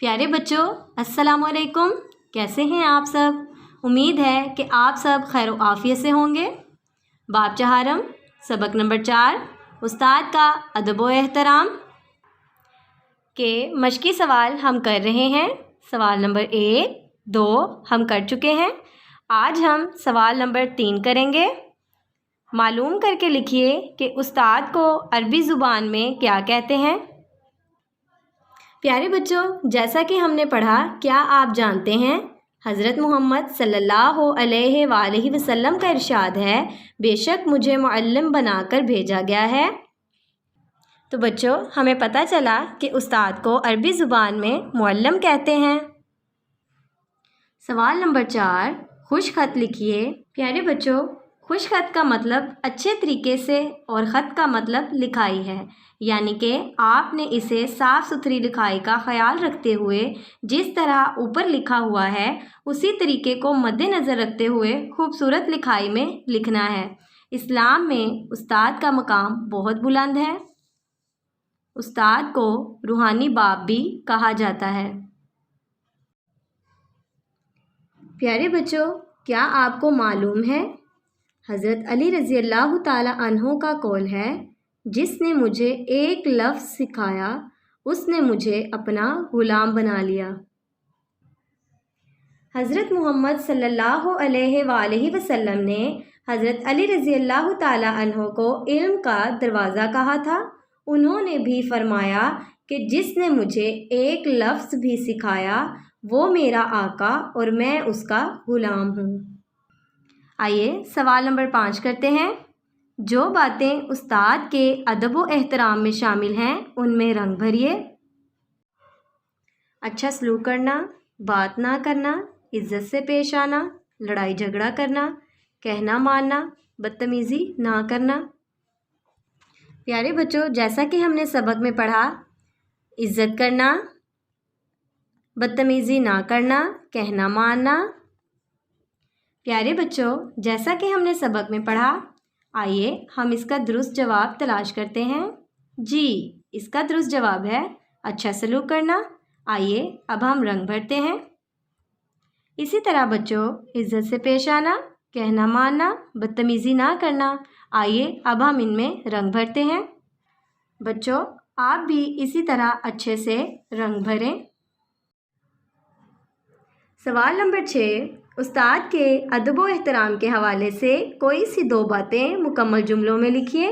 प्यारे बच्चों, अस्सलाम वालेकुम। कैसे हैं आप सब? उम्मीद है कि आप सब खैर आफियत से होंगे। बाब चहारम सबक नंबर 4 उस्ताद का अदब व एहतराम के मशकी सवाल हम कर रहे हैं। सवाल नंबर 1, 2 हम कर चुके हैं। आज हम सवाल नंबर 3 करेंगे। मालूम करके लिखिए कि उस्ताद को अरबी ज़ुबान में क्या कहते हैं। प्यारे बच्चों, जैसा कि हमने पढ़ा, क्या आप जानते हैं हज़रत मोहम्मद सल्लल्लाहु अलैहि वसल्लम का इरशाद है, बेशक मुझे मुअल्लिम बनाकर भेजा गया है। तो बच्चों, हमें पता चला कि उस्ताद को अरबी ज़ुबान में मुअल्लिम कहते हैं। सवाल नंबर 4, खुश खत लिखिए। प्यारे बच्चों, खुश खत का मतलब अच्छे तरीके से और ख़त का मतलब लिखाई है, यानी कि आपने इसे साफ़ सुथरी लिखाई का ख्याल रखते हुए जिस तरह ऊपर लिखा हुआ है उसी तरीके को मद्देनज़र रखते हुए खूबसूरत लिखाई में लिखना है। इस्लाम में उस्ताद का मकाम बहुत बुलंद है। उस्ताद को रूहानी बाप भी कहा जाता है। प्यारे बच्चों, क्या आपको मालूम है हज़रत अली रज़ी अल्लाह ताला अन्हो का कौल है, जिसने मुझे एक लफ्ज़ सिखाया उसने मुझे अपना ग़ुलाम बना लिया। हज़रत मोहम्मद सल्लल्लाहु अलैहि वसल्लम ने हज़रत अली रज़ी अल्लाह ताला अन्हो को इल्म का दरवाज़ा कहा था। उन्होंने भी फरमाया कि जिसने मुझे एक लफ्ज़ भी सिखाया वो मेरा आका और मैं उसका ग़ुलाम हूँ। आइए सवाल नंबर 5 करते हैं। जो बातें उस्ताद के अदब व एहतराम में शामिल हैं उनमें रंग भरिए। अच्छा सलूक करना, बात ना करना, इज़्ज़त से पेश आना, लड़ाई झगड़ा करना, कहना मानना, बदतमीज़ी ना करना। प्यारे बच्चों, जैसा कि हमने सबक में पढ़ा, इज़्ज़त करना, बदतमीज़ी ना करना, कहना मानना। प्यारे बच्चों, जैसा कि हमने सबक में पढ़ा, आइए हम इसका दुरुस्त जवाब तलाश करते हैं। जी, इसका दुरुस्त जवाब है अच्छा सलूक करना। आइए अब हम रंग भरते हैं। इसी तरह बच्चों, इज़्ज़त से पेश आना, कहना मानना, बदतमीज़ी ना करना। आइए अब हम इनमें रंग भरते हैं। बच्चों, आप भी इसी तरह अच्छे से रंग भरें। सवाल नंबर 6, उस्ताद के अदब व एहतराम के हवाले से कोई सी 2 बातें मुकम्मल जुमलों में लिखिए।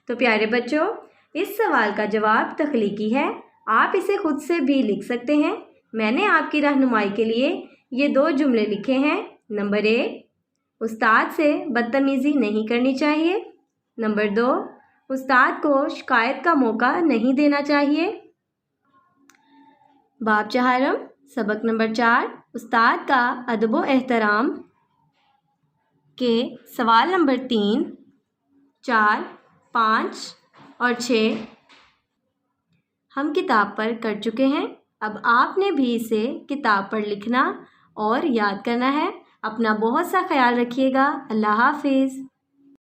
तो प्यारे बच्चों, इस सवाल का जवाब तख्लीकी है। आप इसे खुद से भी लिख सकते हैं। मैंने आपकी रहनुमाई के लिए ये 2 जुमले लिखे हैं। नंबर 1, उस्ताद से बदतमीज़ी नहीं करनी चाहिए। नंबर 2, उस्ताद को शिकायत का मौका नहीं देना चाहिए। बाब चहारम सबक नंबर 4 उस्ताद का अदब व एहतराम के सवाल नंबर 3, 4, 5 और 6 हम किताब पर कर चुके हैं। अब आपने भी इसे किताब पर लिखना और याद करना है। अपना बहुत सा ख्याल रखिएगा। अल्लाह हाफिज़।